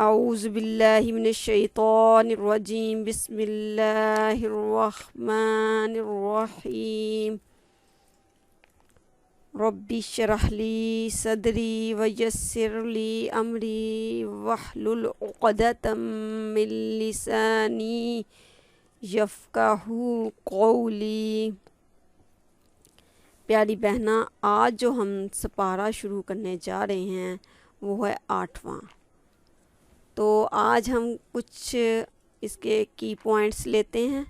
اعوذ باللہ من الشیطان الرجیم بسم اللہ الرحمن الرحیم رب اشرح لی صدری ویسر لی امری واحلل عقدۃ من لسانی یفقہوا قولی۔ پیاری بہناں، آج جو ہم سپارہ شروع کرنے جا رہے ہیں وہ ہے 8واں۔ تو آج ہم کچھ اس کے کی پوائنٹس لیتے ہیں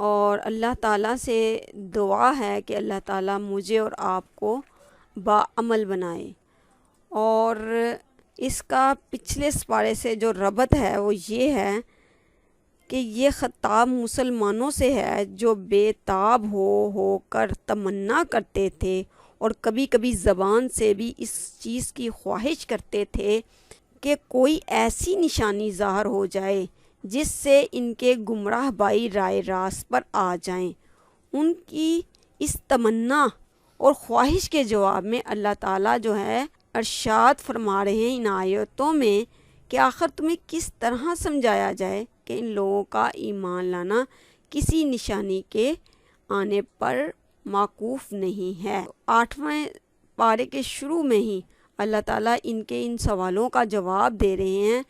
اور اللہ تعالیٰ سے دعا ہے کہ اللہ تعالیٰ مجھے اور آپ کو باعمل بنائے۔ اور اس کا پچھلے سپارے سے جو ربط ہے وہ یہ ہے کہ یہ خطاب مسلمانوں سے ہے جو بے تاب ہو کر تمنا کرتے تھے اور کبھی کبھی زبان سے بھی اس چیز کی خواہش کرتے تھے کہ کوئی ایسی نشانی ظاہر ہو جائے جس سے ان کے گمراہ بھائی رائے راست پر آ جائیں۔ ان کی اس تمنا اور خواہش کے جواب میں اللہ تعالیٰ جو ہے ارشاد فرما رہے ہیں ان آیتوں میں کہ آخر تمہیں کس طرح سمجھایا جائے کہ ان لوگوں کا ایمان لانا کسی نشانی کے آنے پر موقوف نہیں ہے۔ 8ویں پارے کے شروع میں ہی اللہ تعالیٰ ان کے ان سوالوں کا جواب دے رہے ہیں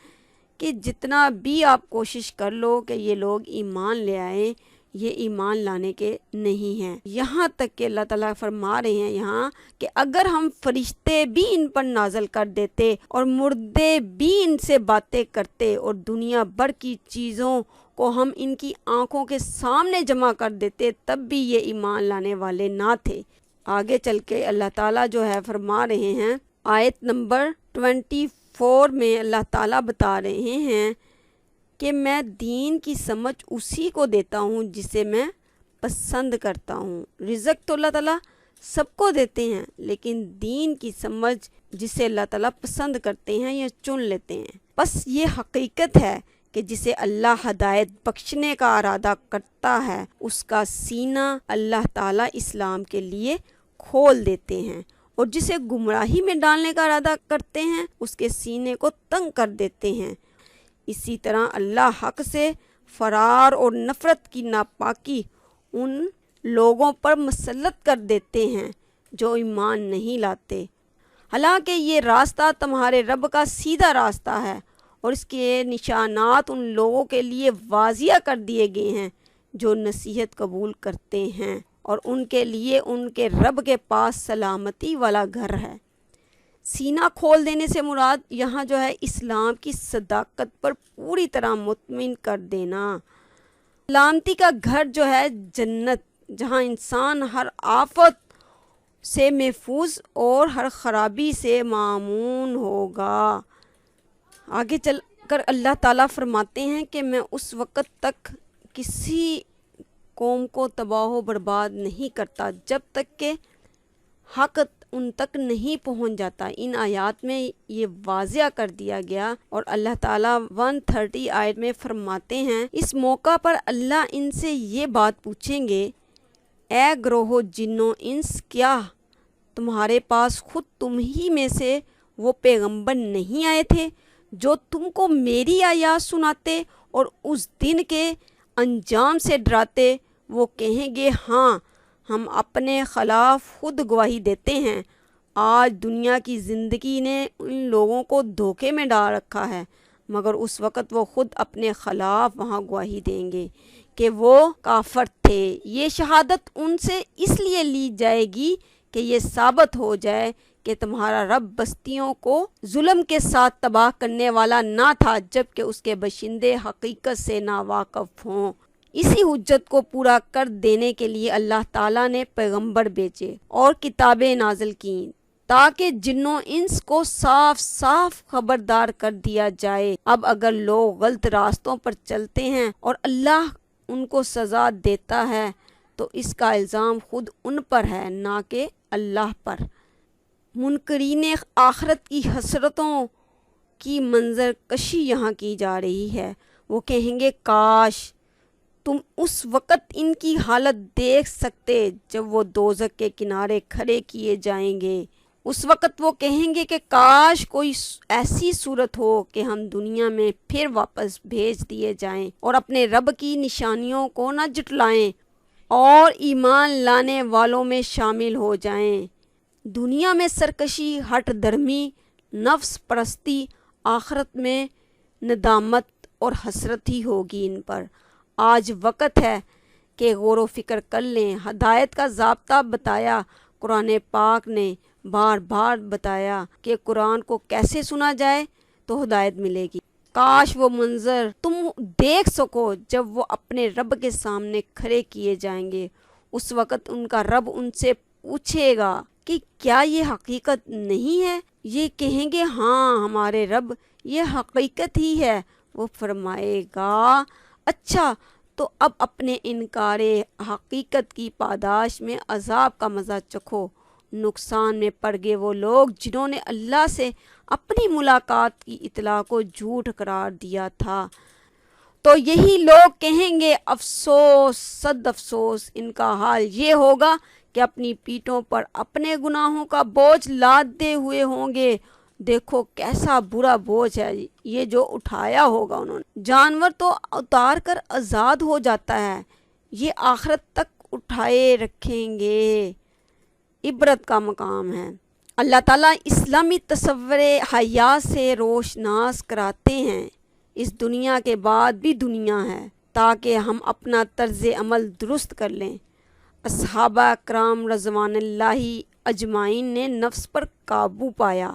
کہ جتنا بھی آپ کوشش کر لو کہ یہ لوگ ایمان لے آئیں، یہ ایمان لانے کے نہیں ہیں۔ یہاں تک کہ اللہ تعالیٰ فرما رہے ہیں یہاں کہ اگر ہم فرشتے بھی ان پر نازل کر دیتے اور مردے بھی ان سے باتیں کرتے اور دنیا بھر کی چیزوں کو ہم ان کی آنکھوں کے سامنے جمع کر دیتے تب بھی یہ ایمان لانے والے نہ تھے۔ آگے چل کے اللہ تعالیٰ جو ہے فرما رہے ہیں آیت نمبر 24 میں اللہ تعالیٰ بتا رہے ہیں کہ میں دین کی سمجھ اسی کو دیتا ہوں جسے میں پسند کرتا ہوں۔ رزق تو اللہ تعالیٰ سب کو دیتے ہیں لیکن دین کی سمجھ جسے اللہ تعالیٰ پسند کرتے ہیں یا چن لیتے ہیں۔ بس یہ حقیقت ہے کہ جسے اللہ ہدایت بخشنے کا ارادہ کرتا ہے اس کا سینہ اللہ تعالیٰ اسلام کے لیے کھول دیتے ہیں، اور جسے گمراہی میں ڈالنے کا ارادہ کرتے ہیں اس کے سینے کو تنگ کر دیتے ہیں۔ اسی طرح اللہ حق سے فرار اور نفرت کی ناپاکی ان لوگوں پر مسلط کر دیتے ہیں جو ایمان نہیں لاتے، حالانکہ یہ راستہ تمہارے رب کا سیدھا راستہ ہے اور اس کے نشانات ان لوگوں کے لیے واضح کر دیے گئے ہیں جو نصیحت قبول کرتے ہیں، اور ان کے لیے ان کے رب کے پاس سلامتی والا گھر ہے۔ سینہ کھول دینے سے مراد یہاں جو ہے اسلام کی صداقت پر پوری طرح مطمئن کر دینا۔ سلامتی کا گھر جو ہے جنت، جہاں انسان ہر آفت سے محفوظ اور ہر خرابی سے مامون ہوگا۔ آگے چل کر اللہ تعالیٰ فرماتے ہیں کہ میں اس وقت تک کسی قوم کو تباہ و برباد نہیں کرتا جب تک کہ حق ان تک نہیں پہنچ جاتا۔ ان آیات میں یہ واضح کر دیا گیا، اور اللہ تعالیٰ 130 آیت میں فرماتے ہیں اس موقع پر اللہ ان سے یہ بات پوچھیں گے، اے گروہ جنوں انس، کیا تمہارے پاس خود تم ہی میں سے وہ پیغمبر نہیں آئے تھے جو تم کو میری آیات سناتے اور اس دن کے انجام سے ڈراتے؟ وہ کہیں گے ہاں، ہم اپنے خلاف خود گواہی دیتے ہیں۔ آج دنیا کی زندگی نے ان لوگوں کو دھوکے میں ڈال رکھا ہے، مگر اس وقت وہ خود اپنے خلاف وہاں گواہی دیں گے کہ وہ کافر تھے۔ یہ شہادت ان سے اس لیے لی جائے گی کہ یہ ثابت ہو جائے کہ تمہارا رب بستیوں کو ظلم کے ساتھ تباہ کرنے والا نہ تھا جبکہ اس کے باشندے حقیقت سے ناواقف ہوں۔ اسی حجت کو پورا کر دینے کے لیے اللہ تعالیٰ نے پیغمبر بھیجے اور کتابیں نازل کیں تاکہ جنوں انس کو صاف صاف خبردار کر دیا جائے۔ اب اگر لوگ غلط راستوں پر چلتے ہیں اور اللہ ان کو سزا دیتا ہے تو اس کا الزام خود ان پر ہے نہ کہ اللہ پر۔ منکرین آخرت کی حسرتوں کی منظر کشی یہاں کی جا رہی ہے۔ وہ کہیں گے کاش تم اس وقت ان کی حالت دیکھ سکتے جب وہ دوزخ کے کنارے کھڑے کیے جائیں گے۔ اس وقت وہ کہیں گے کہ کاش کوئی ایسی صورت ہو کہ ہم دنیا میں پھر واپس بھیج دیے جائیں اور اپنے رب کی نشانیوں کو نہ جھٹلائیں اور ایمان لانے والوں میں شامل ہو جائیں۔ دنیا میں سرکشی، ہٹ درمی، نفس پرستی، آخرت میں ندامت اور حسرت ہی ہوگی ان پر۔ آج وقت ہے کہ غور و فکر کر لیں۔ ہدایت کا ضابطہ بتایا قرآن پاک نے، بار بار بتایا کہ قرآن کو کیسے سنا جائے تو ہدایت ملے گی۔ کاش وہ منظر تم دیکھ سکو جب وہ اپنے رب کے سامنے کھڑے کیے جائیں گے۔ اس وقت ان کا رب ان سے پوچھے گا کہ کیا یہ حقیقت نہیں ہے؟ یہ کہیں گے ہاں ہمارے رب، یہ حقیقت ہی ہے۔ وہ فرمائے گا اچھا تو اب اپنے انکار حقیقت کی پاداش میں عذاب کا مزہ چکھو۔ نقصان میں پڑ گئے وہ لوگ جنہوں نے اللہ سے اپنی ملاقات کی اطلاع کو جھوٹ قرار دیا تھا۔ تو یہی لوگ کہیں گے افسوس، صد افسوس، ان کا حال یہ ہوگا کہ اپنی پیٹھوں پر اپنے گناہوں کا بوجھ لادے ہوئے ہوں گے۔ دیکھو کیسا برا بوجھ ہے یہ جو اٹھایا ہوگا انہوں نے۔ جانور تو اتار کر آزاد ہو جاتا ہے، یہ آخرت تک اٹھائے رکھیں گے۔ عبرت کا مقام ہے۔ اللہ تعالیٰ اسلامی تصور حیات سے روشناس کراتے ہیں۔ اس دنیا کے بعد بھی دنیا ہے تاکہ ہم اپنا طرز عمل درست کر لیں۔ اصحابہ کرام رضوان اللہ اجمعین نے نفس پر قابو پایا،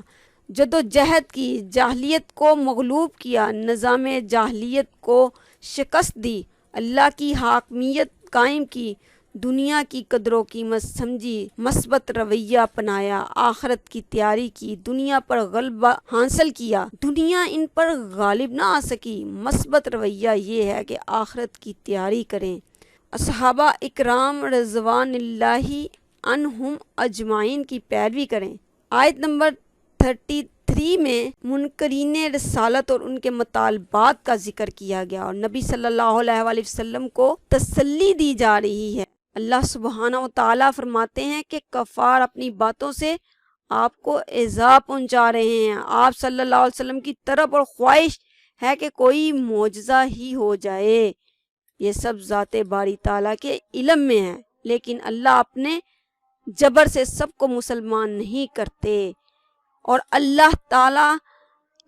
جدوجہد کی، جاہلیت کو مغلوب کیا، نظام جاہلیت کو شکست دی، اللہ کی حاکمیت قائم کی، دنیا کی قدر و قیمت سمجھی، مثبت رویہ اپنایا، آخرت کی تیاری کی، دنیا پر غلبہ حاصل کیا۔ دنیا ان پر غالب نہ آ سکی۔ مثبت رویہ یہ ہے کہ آخرت کی تیاری کریں، اصحابہ اکرام رضوان اللہ عنہم اجمعین کی پیروی کریں۔ آیت نمبر 33 میں منکرین رسالت اور ان کے مطالبات کا ذکر کیا گیا اور نبی صلی اللہ علیہ وآلہ وسلم کو تسلی دی جا رہی ہے۔ اللہ سبحانہ و تعالیٰ فرماتے ہیں کہ کفار اپنی باتوں سے آپ کو ایذا پہنچا رہے ہیں۔ آپ صلی اللہ علیہ وسلم کی طرف اور خواہش ہے کہ کوئی معجزہ ہی ہو جائے۔ یہ سب ذات باری تعالیٰ کے علم میں ہے، لیکن اللہ اپنے جبر سے سب کو مسلمان نہیں کرتے، اور اللہ تعالیٰ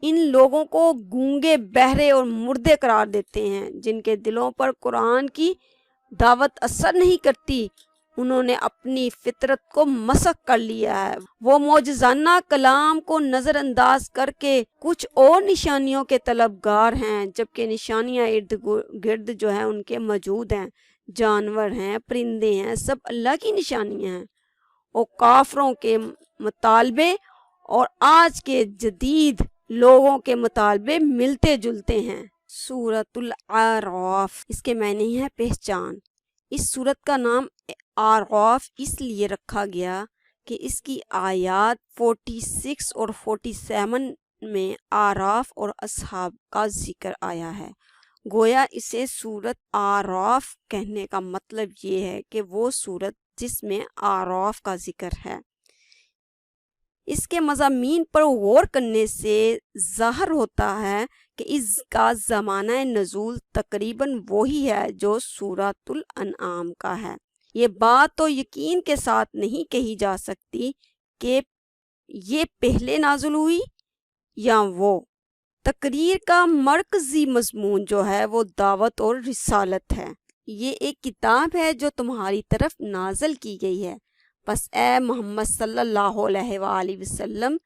ان لوگوں کو گونگے، بہرے اور مردے قرار دیتے ہیں جن کے دلوں پر قرآن کی دعوت اثر نہیں کرتی۔ انہوں نے اپنی فطرت کو مسخ کر لیا ہے۔ وہ معجزانہ کلام کو نظر انداز کر کے کچھ اور نشانیوں کے طلبگار ہیں، جبکہ نشانیاں ارد گرد جو ہیں ان کے موجود ہیں۔ جانور ہیں، پرندے ہیں، سب اللہ کی نشانیاں ہیں۔ اور کافروں کے مطالبے اور آج کے جدید لوگوں کے مطالبے ملتے جلتے ہیں۔ سورۃ الاعراف، اس کے معنی ہے پہچان۔ اس سورت کا نام اعراف اس لیے رکھا گیا کہ اس کی آیات 46 اور 47 میں اعراف اور اصحاب کا ذکر آیا ہے۔ گویا اسے سورت اعراف کہنے کا مطلب یہ ہے کہ وہ سورت جس میں اعراف کا ذکر ہے۔ اس کے مضامین پر غور کرنے سے ظاہر ہوتا ہے کہ اس کا زمانہ نزول تقریباً وہی ہے جو سورۃ الانعام کا ہے۔ یہ بات تو یقین کے ساتھ نہیں کہی جا سکتی کہ یہ پہلے نازل ہوئی یا وہ۔ تقریر کا مرکزی مضمون جو ہے وہ دعوت اور رسالت ہے۔ یہ ایک کتاب ہے جو تمہاری طرف نازل کی گئی ہے، پس اے محمد صلی اللہ علیہ وآلہ وسلم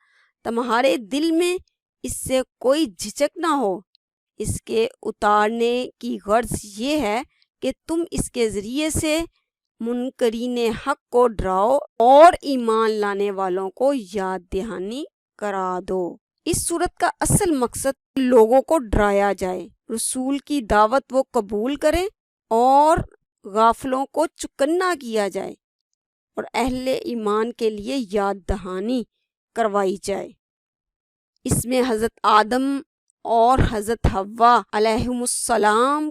تمہارے دل میں اس سے کوئی جھجک نہ ہو۔ اس کے اتارنے کی غرض یہ ہے کہ تم اس کے ذریعے سے منکرین حق کو ڈراؤ اور ایمان لانے والوں کو یاد دہانی کرا دو۔ اس صورت کا اصل مقصد لوگوں کو ڈرایا جائے، رسول کی دعوت وہ قبول کریں اور غافلوں کو چکنا کیا جائے اور اہل ایمان کے لیے یاد دہانی کروائی جائے۔ اس میں حضرت آدم اور حضرت حوا علیہم السلام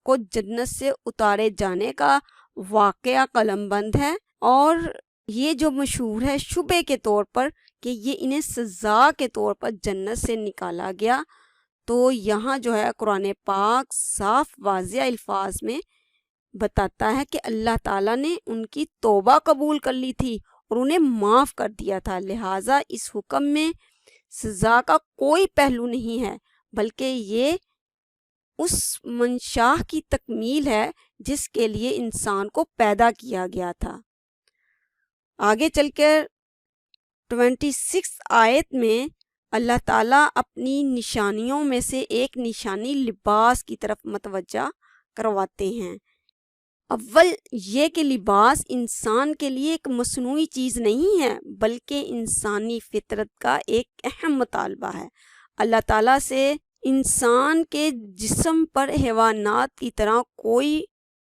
کو جنت سے اتارے جانے کا واقعہ قلم بند ہے، اور یہ جو مشہور ہے شبہ کے طور پر کہ یہ انہیں سزا کے طور پر جنت سے نکالا گیا، تو یہاں جو ہے قرآن پاک صاف واضح الفاظ میں بتاتا ہے کہ اللہ تعالیٰ نے ان کی توبہ قبول کر لی تھی اور انہیں معاف کر دیا تھا۔ لہٰذا اس حکم میں سزا کا کوئی پہلو نہیں ہے، بلکہ یہ اس منشاء کی تکمیل ہے جس کے لیے انسان کو پیدا کیا گیا تھا۔ آگے چل کر 26 آیت میں اللہ تعالیٰ اپنی نشانیوں میں سے ایک نشانی لباس کی طرف متوجہ کرواتے ہیں۔ اول یہ کہ لباس انسان کے لیے ایک مصنوعی چیز نہیں ہے، بلکہ انسانی فطرت کا ایک اہم مطالبہ ہے۔ اللہ تعالیٰ سے انسان کے جسم پر حیوانات کی طرح کوئی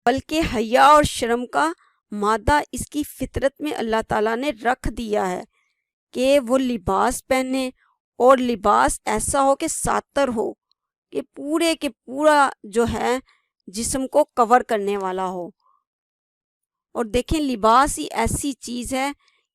بلکہ حیا اور شرم کا مادہ اس کی فطرت میں اللہ تعالیٰ نے رکھ دیا ہے کہ وہ لباس پہنے، اور لباس ایسا ہو کہ ساتر ہو، کہ پورے کے پورا جو ہے جسم کو کور کرنے والا ہو۔ اور دیکھیں لباس ہی ایسی چیز ہے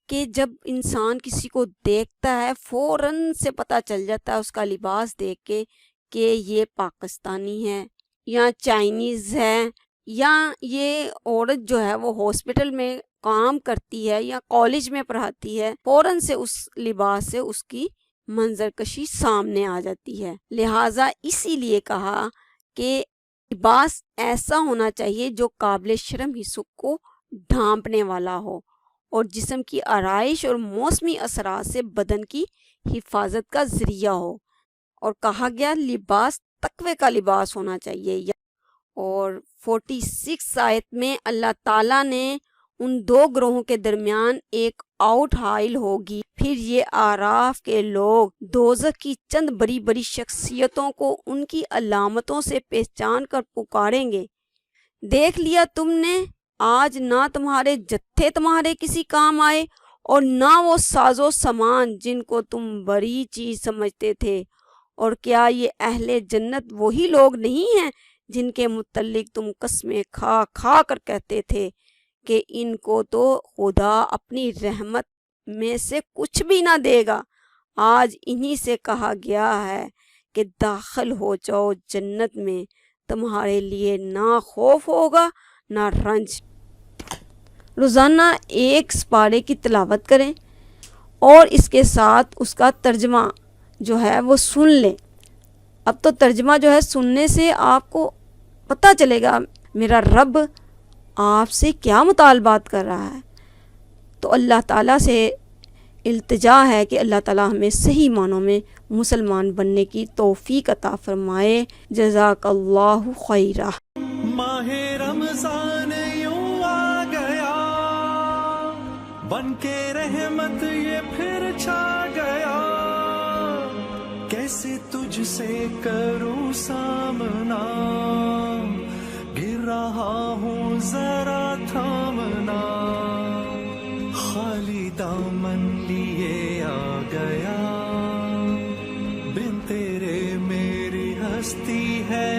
کہ جب انسان کسی کو دیکھتا ہے فوراً سے پتہ چل جاتا ہے اس کا لباس دیکھ کے کہ یہ پاکستانی ہے یا چائنیز ہے، یا یہ عورت جو ہے وہ ہاسپٹل میں کام کرتی ہے یا کالج میں پڑھاتی ہے، فوراً سے اس لباس سے اس کی منظر کشی سامنے آ جاتی ہے۔ لہٰذا اسی لیے کہا کہ لباس ایسا ہونا چاہیے جو قابل شرم حصوں کو ڈھانپنے والا ہو اور جسم کی آرائش اور موسمی اثرات سے بدن کی حفاظت کا ذریعہ ہو، اور کہا گیا لباس تقوی کا لباس ہونا چاہیے۔ اور 46 آیت میں اللہ تعالیٰ نے ان دو گروہوں کے درمیان ایک آؤٹ حائل ہوگی، پھر یہ اعراف کے لوگ دوزخ کی چند بڑی بڑی شخصیتوں کو ان کی علامتوں سے پہچان کر پکاریں گے، دیکھ لیا تم نے، آج نہ تمہارے جتھے تمہارے کسی کام آئے اور نہ وہ ساز و سامان جن کو تم بڑی چیز سمجھتے تھے۔ اور کیا یہ اہل جنت وہی لوگ نہیں ہیں جن کے متعلق تم قسمیں کھا کھا کر کہتے تھے کہ ان کو تو خدا اپنی رحمت میں سے کچھ بھی نہ دے گا؟ آج انہی سے کہا گیا ہے کہ داخل ہو جاؤ جنت میں، تمہارے لیے نہ خوف ہوگا نہ رنج۔ روزانہ ایک سپارے کی تلاوت کریں اور اس کے ساتھ اس کا ترجمہ جو ہے وہ سن لیں۔ اب تو ترجمہ جو ہے سننے سے آپ کو پتہ چلے گا میرا رب آپ سے کیا مطالبات کر رہا ہے۔ تو اللہ تعالیٰ سے التجا ہے کہ اللہ تعالیٰ ہمیں صحیح معنوں میں مسلمان بننے کی توفیق عطا فرمائے۔ جزاک اللہ خیرہ۔ ماہ رمضان یوں آ گیا، بن کے رحمت یہ پھر چھا گیا، کیسے تجھ سے کروں سامنا، گر رہا ہوں ذرا تھامنا، خالی دامن لیے آ گیا، بن تیرے میری ہستی ہے